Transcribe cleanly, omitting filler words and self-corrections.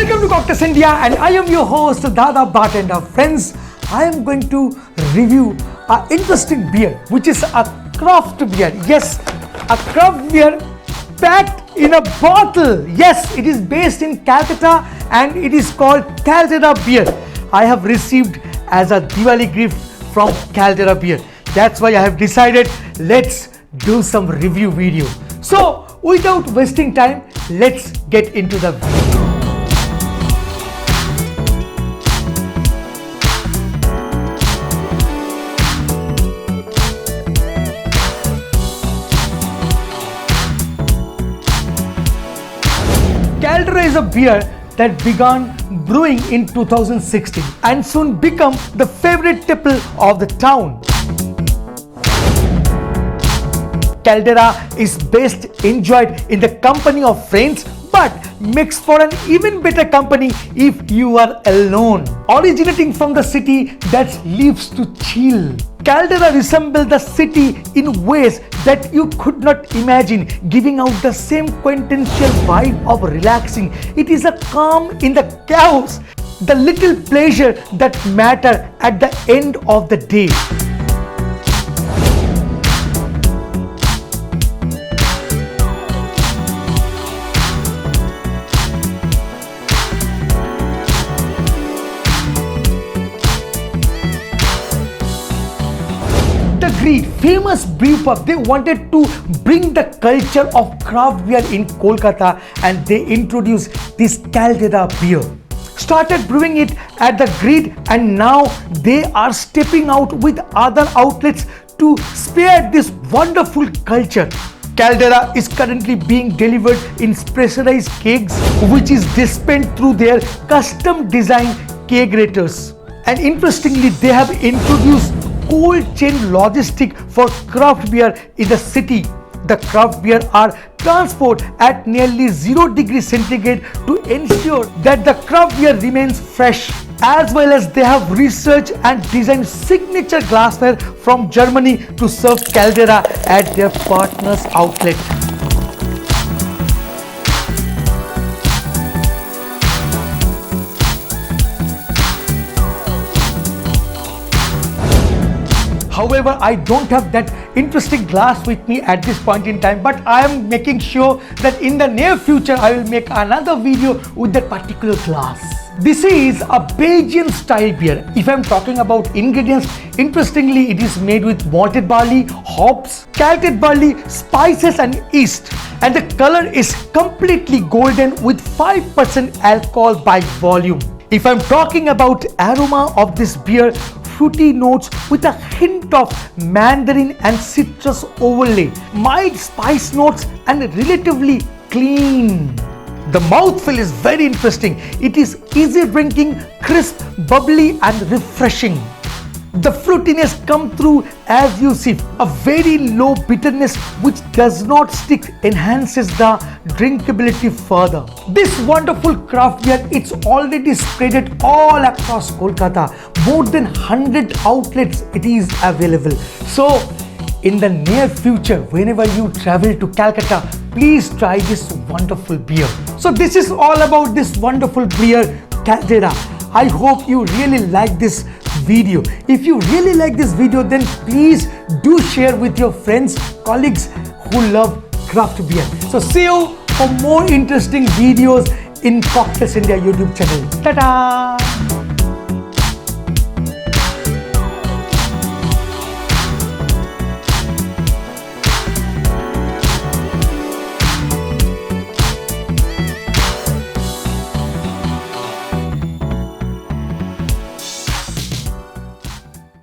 Welcome to Cocktailsindia, and I am your host Dada Bartender. Friends, I am going to review an interesting beer, which is a craft beer. Yes, a craft beer packed in a bottle. Yes, it is based in Calcutta and it is called Caldera Beer. I have received as a Diwali gift from Caldera Beer. That's why I have decided let's do some review video. So without wasting time, let's get into the video. Caldera is a beer that began brewing in 2016 and soon became the favorite tipple of the town. Caldera is best enjoyed in the company of friends, but makes for an even better company if you are alone. Originating from the city that lives to chill, Caldera resembles the city in ways that you could not imagine, giving out the same quintessential vibe of relaxing. It is a calm in the chaos, the little pleasure that matter at the end of the day. The Great famous brew pub, they wanted to bring the culture of craft beer in Kolkata, and they introduced this Caldera beer. Started brewing it at the Great, and now they are stepping out with other outlets to spear this wonderful culture. Caldera is currently being delivered in pressurized kegs, which is dispensed through their custom designed kegrators. And interestingly, they have introduced cold chain logistic for craft beer in the city. The craft beer are transported at nearly 0 degrees centigrade to ensure that the craft beer remains fresh. As well as they have researched and designed signature glassware from Germany to serve Caldera at their partners' outlet. However, I don't have that interesting glass with me at this point in time, but I am making sure that in the near future I will make another video with that particular glass. This is a Belgian style beer. If I am talking about ingredients, interestingly it is made with malted barley, hops, malted barley, spices and yeast, and the color is completely golden with 5% alcohol by volume. If I'm talking about aroma of this beer, fruity notes with a hint of mandarin and citrus overlay, mild spice notes and relatively clean. The mouthfeel is very interesting. It is easy drinking, crisp, bubbly and refreshing. The fruitiness comes through as you sip. A very low bitterness which does not stick enhances the drinkability further. This wonderful craft beer, it's already spreaded all across Kolkata. More than 100 outlets it is available. So in the near future, whenever you travel to Calcutta, please try this wonderful beer. So this is all about this wonderful beer, Caldera. I hope you really like this video. If you really like this video, then please do share with your friends, colleagues who love craft beer. So see you for more interesting videos in Cocktailsindia YouTube channel. Ta-da!